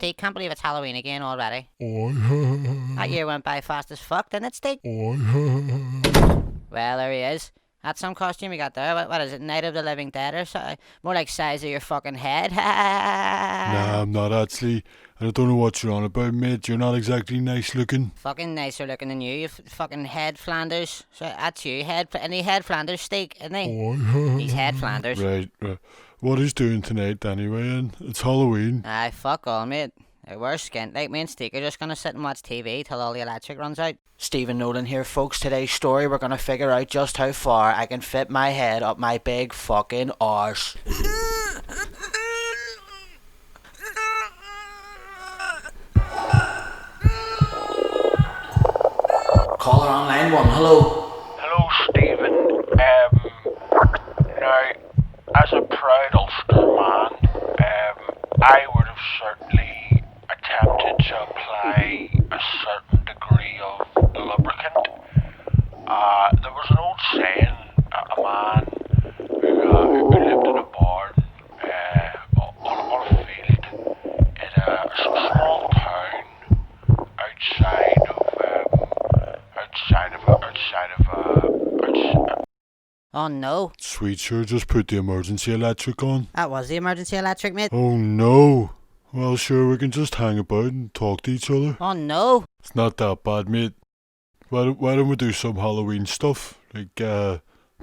Steek, can't believe it's Halloween again already. Oi. That year went by fast as fuck, didn't it, Steek? Oi. Well, there he is. That's some costume you got there. What is it, Night of the Living Dead or something? More like size of your fucking head. Nah, I'm not actually. And I don't know what you're on about, mate. You're not exactly nice looking. Fucking nicer looking than you fucking head Flanders. So that's you, any head Flanders Steek, isn't he? Oi. He's head Flanders. Right. What he's doing tonight anyway, and it's Halloween. Aye, fuck all, mate. We're skint. Like, me and Steek are just gonna sit and watch TV till all the electric runs out. Stephen Nolan here, folks. Today's story, we're gonna figure out just how far I can fit my head up my big fucking arse. Caller on line 1, hello. Hello, Stephen. Now, as a proud Ulster man, I would have certainly attempted to apply a certain degree of lubricant. There was an old saying, a man who lived in a barn on a field in a small town outside of Oh no. Sweet sure, just put the emergency electric on. That was the emergency electric, mate. Oh no. Well, sure, we can just hang about and talk to each other. Oh no. It's not that bad, mate. Why don't we do some Halloween stuff? Like,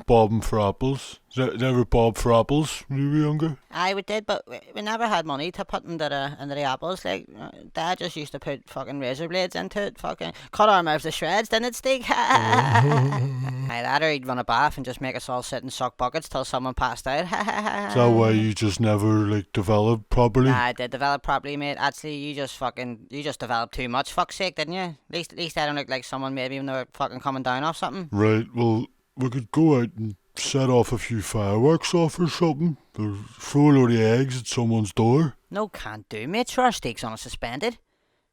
bobbing for apples. Never bob for apples when you were younger? Aye, we did, but we never had money to put into the apples. Like, Dad just used to put fucking razor blades into it, fucking cut our mouths to shreds, didn't it, Steek? Aye, that or he'd run a bath and just make us all sit and suck buckets till someone passed out. Is that why you just never, like, developed properly? Nah, I did develop properly, mate. Actually, you just developed too much, fuck's sake, didn't you? At least I don't look like someone maybe when they were fucking coming down off something. Right, well, we could go out and set off a few fireworks off or something. Or throw a load of eggs at someone's door. No, can't do, mate. Sure, Steek's on a suspended.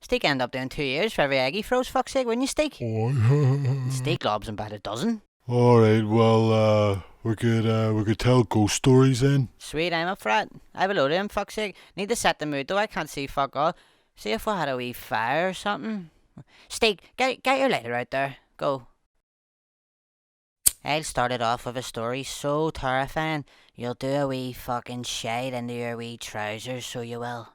Steek end up doing 2 years for every egg he throws, fuck's sake, wouldn't you, Steek? Steek lobs him about a dozen. Alright, well, we could tell ghost stories then. Sweet, I'm up for it. I've a load of them, fuck's sake. Need to set the mood though, I can't see fuck all. See if we had a wee fire or something. Steek, get your lighter out there. Go. I'll start it off with a story so terrifying, you'll do a wee fucking shade into your wee trousers, so you will.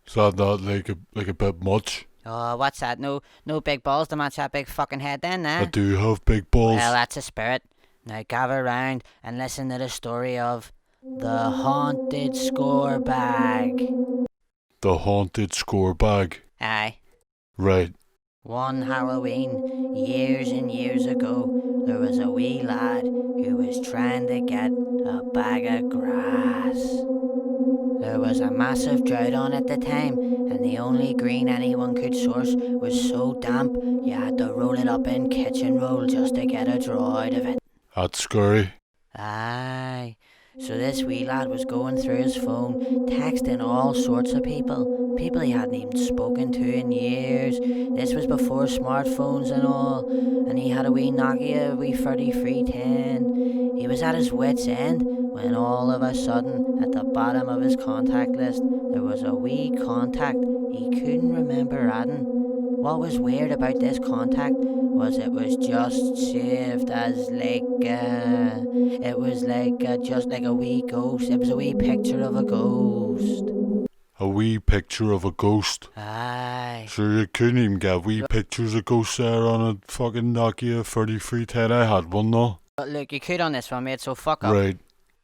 Is that not like a bit much? Oh, what's that? No big balls to match that big fucking head then, eh? I do have big balls. Well, that's a spirit. Now gather round and listen to the story of the haunted score bag. The haunted score bag. Aye. Right. One Halloween, years and years ago, there was a wee lad who was trying to get a bag of grass. There was a massive drought on at the time, and the only green anyone could source was so damp you had to roll it up in kitchen roll just to get a draw out of it. That's scary. Aye. So this wee lad was going through his phone, texting all sorts of people he hadn't even spoken to in years. This was before smartphones and all, and he had a wee Nokia, a wee 3310. He was at his wit's end when all of a sudden, at the bottom of his contact list, there was a wee contact he couldn't remember adding. What was weird about this contact was it was just saved as just like a wee ghost. It was a wee picture of a ghost. A wee picture of a ghost. Aye. Sure, you couldn't even get wee pictures of ghosts there on a fucking Nokia 3310. I had one though. But look, you could on this one, mate, so fuck up. Right.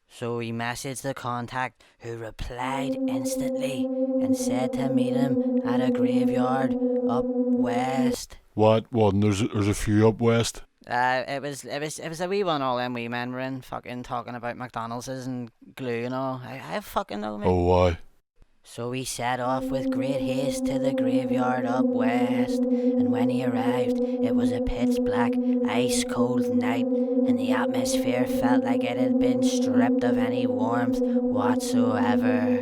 So he messaged the contact, who replied instantly and said to meet him at a graveyard up west. What one? There's a few up west. It was a wee one all them wee men were in, fucking talking about McDonald's and glue and all. I fucking know, mate. Oh, why? So he set off with great haste to the graveyard up west, and when he arrived, it was a pitch black, ice cold night, and the atmosphere felt like it had been stripped of any warmth whatsoever.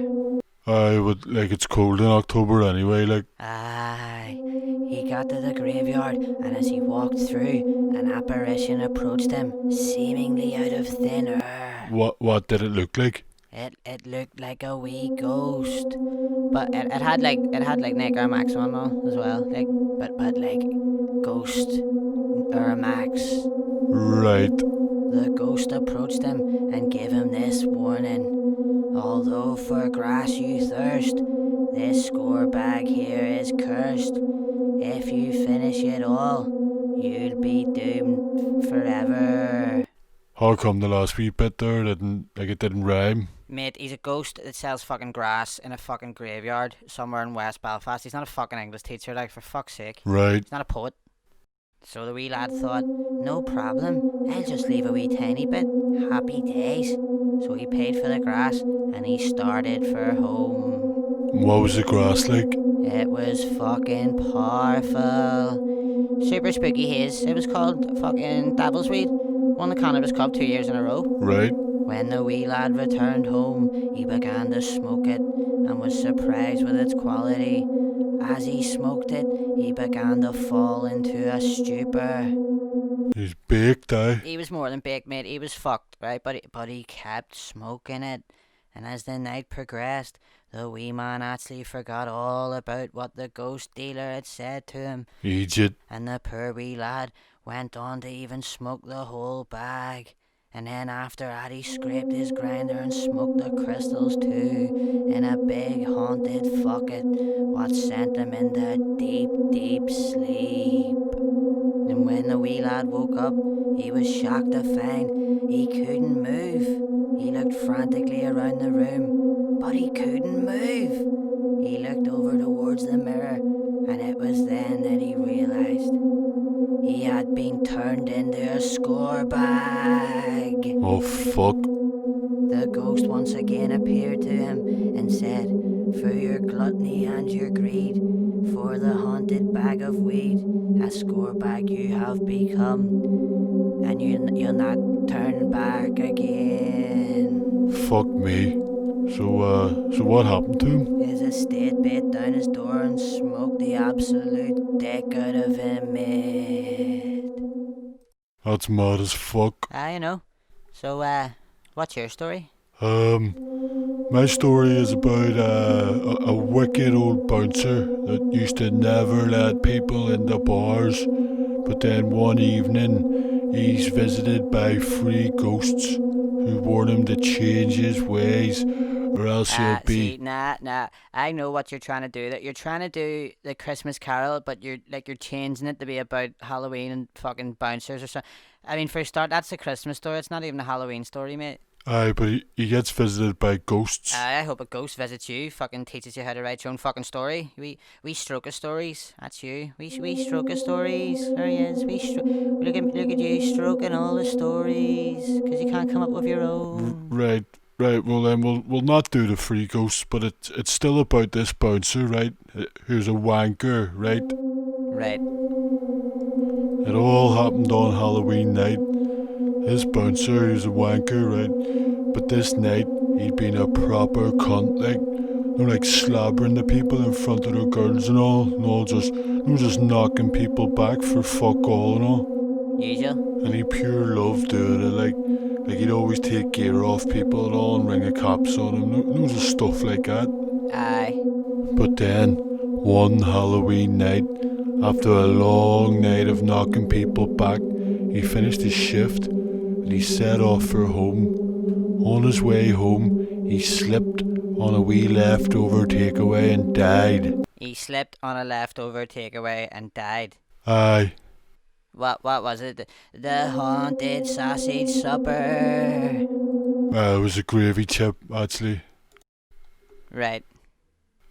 Aye, but like it's cold in October anyway, like. Aye. He got to the graveyard, and as he walked through, an apparition approached him, seemingly out of thin air. What did it look like? It looked like a wee ghost, but it had like Niagara Max on as well, like but like ghost or Max. Right. The ghost approached him and gave him this warning. Although for grass you thirst, this score bag here is cursed. If you finish it all, you'll be doomed forever. How come the last wee bit there it didn't rhyme? Mate, he's a ghost that sells fucking grass in a fucking graveyard somewhere in West Belfast. He's not a fucking English teacher, like, for fuck's sake. Right. He's not a poet. So the wee lad thought, no problem, I'll just leave a wee tiny bit. Happy days. So he paid for the grass and he started for home. What was the grass like? It was fucking powerful. Super spooky haze. It was called fucking Devil's Weed. Won the Cannabis Cup 2 years in a row. Right. When the wee lad returned home, he began to smoke it and was surprised with its quality. As he smoked it, he began to fall into a stupor. He's baked, eh? He was more than baked, mate. He was fucked, right? But he kept smoking it. And as the night progressed, the wee man actually forgot all about what the ghost dealer had said to him. Idiot. And the poor wee lad went on to even smoke the whole bag. And then after that he scraped his grinder and smoked the crystals too, in a big haunted fucket, what sent him into deep, deep sleep. And when the wee lad woke up, he was shocked to find he couldn't move. He looked frantically around the room, but he couldn't move. He looked over towards the mirror, and it was then that he realised he had been turned into a score bag. Oh, fuck. The ghost once again appeared to him and said, for your gluttony and your greed, for the haunted bag of weed, a score bag you have become, and you'll not turn back again. Fuck me. So what happened to him? His estate beat down his door and smoked the absolute dick out of him, mate. That's mad as fuck. You know. So, what's your story? My story is about a wicked old bouncer that used to never let people into bars, but then one evening he's visited by 3 ghosts who warn him to change his ways or else he'll be... See, nah. I know what you're trying to do. That you're trying to do the Christmas Carol, but you're changing it to be about Halloween and fucking bouncers or something. I mean, for a start, that's a Christmas story. It's not even a Halloween story, mate. Aye, but he gets visited by ghosts. I hope a ghost visits you, fucking teaches you how to write your own fucking story. We stroke of stories. That's you. We stroke of stories. There he is. Look at you stroking all the stories because you can't come up with your own. Right. Well then we'll not do the 3 ghosts, but it's still about this bouncer, right? Who's a wanker, right? Right. It all happened on Halloween night. This bouncer, he's a wanker, right? But this night, he'd been a proper cunt, like slabbering the people in front of the girls and all, just knocking people back for fuck all and all. Usual. And he pure loved doing it, like he'd always take gear off people and all and ring the cops on them, no just stuff like that. Aye. But then, one Halloween night, after a long night of knocking people back, he finished his shift and he set off for home. On his way home, he slipped on a wee leftover takeaway and died. He slipped on a leftover takeaway and died. Aye. What was it? The haunted sausage supper. It was a gravy chip, actually. Right.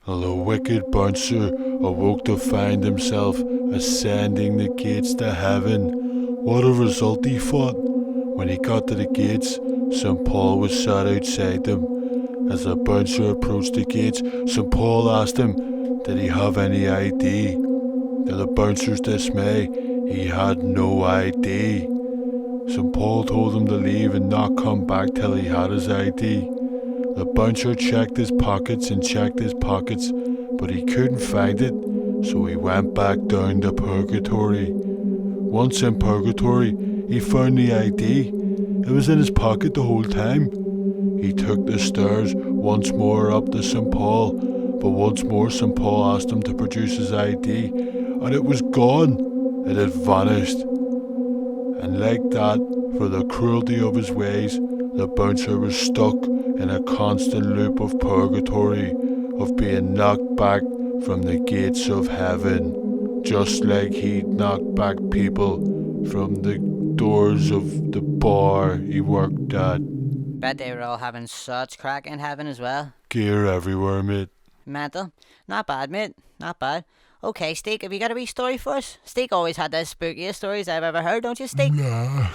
And the wicked bouncer awoke to find himself ascending the gates to heaven. What a result, he thought. When he got to the gates, St. Paul was sat outside them. As the bouncer approached the gates, St. Paul asked him, did he have any ID? To the bouncer's dismay, he had no ID. St. Paul told him to leave and not come back till he had his ID. The bouncer checked his pockets and checked his pockets, but he couldn't find it, so he went back down to Purgatory. Once in Purgatory, he found the ID. It was in his pocket the whole time. He took the stairs once more up to St. Paul, but once more St. Paul asked him to produce his ID, and it was gone. It had vanished. And like that, for the cruelty of his ways, the bouncer was stuck in a constant loop of purgatory, of being knocked back from the gates of heaven, just like he'd knocked back people from the doors of the bar he worked at. Bet they were all having such crack in heaven as well. Gear everywhere, mate. Mental. Not bad, mate. Not bad. Okay, Steek, have you got a wee story for us? Steek always had the spookiest stories I've ever heard, don't you, Steek? Nah.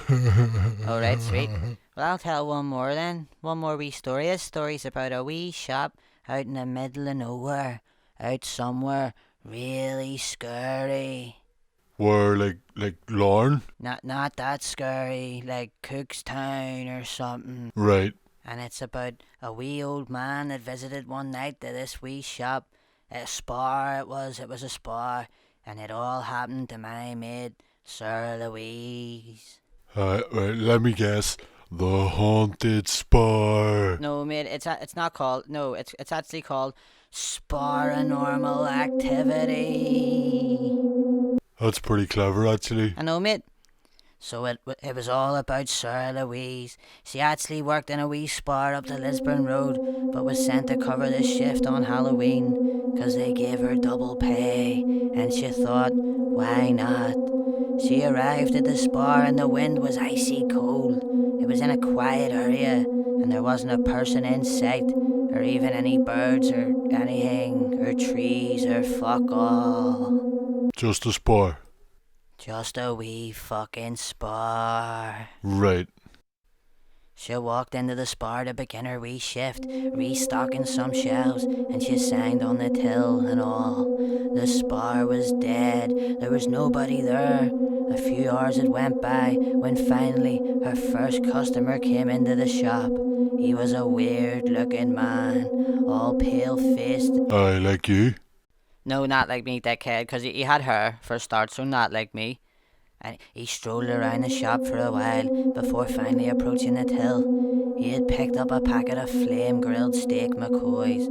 Alright, sweet. Well, I'll tell one more then. One more wee story. This story's about a wee shop out in the middle of nowhere. Out somewhere really scary. Where, like Lorne? Not that scary, like Cookstown or something. Right. And it's about a wee old man that visited one night to this wee shop. A Spar it was a Spar. And it all happened to my mate, Sir Louise. Right, let me guess. The Haunted Spar. No, mate, it's not called. No, it's actually called Sparanormal Activity. That's pretty clever, actually. I know, mate. So it was all about Sir Louise. She actually worked in a wee Spar up the Lisburn Road, but was sent to cover the shift on Halloween, 'cause they gave her double pay, and she thought, why not? She arrived at the Spar and the wind was icy cold. It was in a quiet area, and there wasn't a person in sight, or even any birds or anything, or trees or fuck all. Just a Spar. Just a wee fucking Spar. Right. She walked into the Spar to begin her wee shift, restocking some shelves, and she signed on the till and all. The Spar was dead, there was nobody there. A few hours had went by when finally her first customer came into the shop. He was a weird looking man, all pale faced. I like you. No, not like me, dickhead, 'cause he had hair for a start, so not like me. And he strolled around the shop for a while before finally approaching the till. He had picked up a packet of flame-grilled steak McCoys.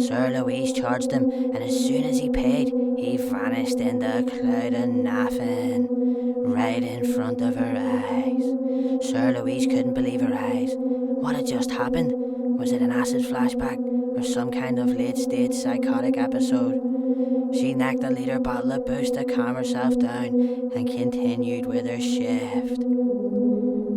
Sir Louise charged him, and as soon as he paid, he vanished into a cloud of naffing right in front of her eyes. Sir Louise couldn't believe her eyes. What had just happened? Was it an acid flashback or some kind of late-stage psychotic episode? She knocked a liter bottle of booze to calm herself down and continued with her shift.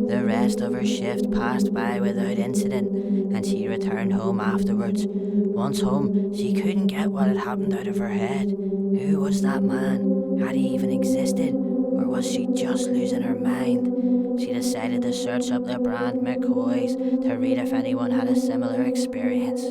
The rest of her shift passed by without incident, and she returned home afterwards. Once home, she couldn't get what had happened out of her head. Who was that man? Had he even existed? Or was she just losing her mind? She decided to search up the brand McCoys to read if anyone had a similar experience.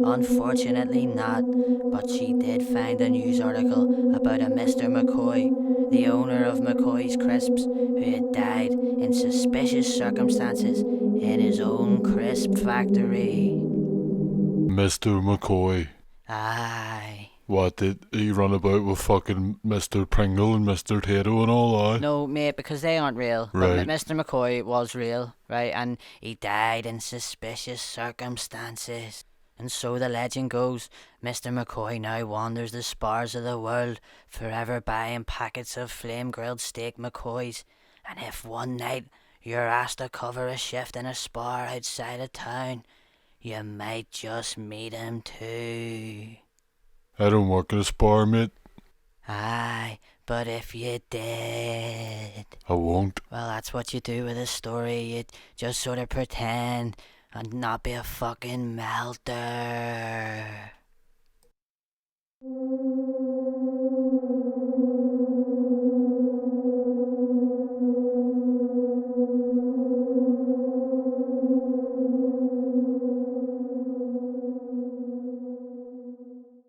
Unfortunately not, but she did find a news article about a Mr. McCoy, the owner of McCoy's Crisps, who had died in suspicious circumstances in his own crisp factory. Mr. McCoy. Aye. What, did he run about with fucking Mr. Pringle and Mr. Tato and all that? No, mate, because they aren't real. Right. But Mr. McCoy was real, right? And he died in suspicious circumstances. And so the legend goes, Mr. McCoy now wanders the spars of the world, forever buying packets of flame-grilled steak McCoys. And if one night you're asked to cover a shift in a spar outside of town, you might just meet him too. I don't work at a Spar, mate. Aye, but if you did... I won't. Well, that's what you do with a story. You just sort of pretend and not be a fucking melter.